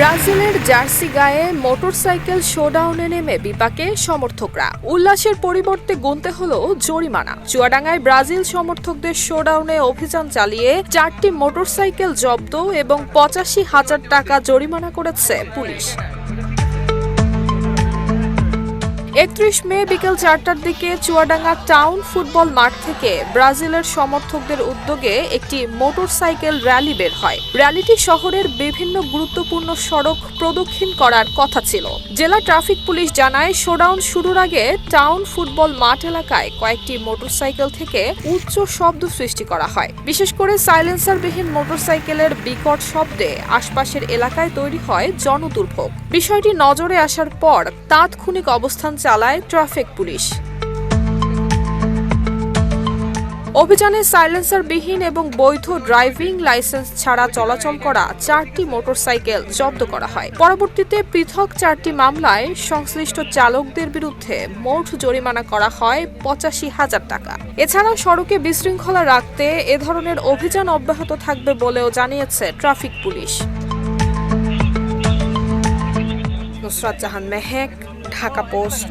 ব্রাজিলের জার্সি গায়ে মোটরসাইকেল শোডাউনে নেমে বিপাকে সমর্থকরা। উল্লাসের পরিবর্তে গুনতে হলো জরিমানা। চুয়াডাঙ্গায় ব্রাজিল সমর্থকদের শোডাউনে অভিযান চালিয়ে 4টি মোটরসাইকেল জব্দ এবং 85,000 টাকা জরিমানা করেছে পুলিশ। 31 মে বিকেল 4টার দিকে চুয়াডাঙ্গা টাউন ফুটবল মাঠ থেকে ব্রাজিলের সমর্থকদের উদ্যোগে একটি মোটরসাইকেল র্যালি বের হয়। র্যালিটি শহরের বিভিন্ন গুরুত্বপূর্ণ সড়ক প্রদক্ষিণ করার কথা ছিল। জেলা ট্রাফিক পুলিশ জানায়, শোডাউন শুরুর আগে টাউন ফুটবল মাঠ এলাকায় কয়েকটি মোটরসাইকেল থেকে উচ্চ শব্দ সৃষ্টি করা হয়। বিশেষ করে সাইলেন্সারবিহীন মোটরসাইকেলের বিকট শব্দে আশপাশের এলাকায় তৈরি হয় জনদুর্ভোগ। বিষয়টি নজরে আসার পর তাৎক্ষণিক অবস্থান চালায় ট্রাফিক পুলিশ। অভিযানে সাইলেন্সারবিহীন এবং বৈধ ড্রাইভিং লাইসেন্স ছাড়া চলাচল করা 4টি মোটরসাইকেল জব্দ করা হয়। পরবর্তীতে পৃথক 4টি মামলায় সংশ্লিষ্ট চালকদের বিরুদ্ধে মোট জরিমানা করা হয় 85,000 টাকা। এছাড়া সড়কে বিশৃঙ্খলা রাখতে এ ধরনের অভিযান অব্যাহত থাকবে বলেও জানিয়েছে traffic police. Nusrat Jahan Mehak, Dhaka post.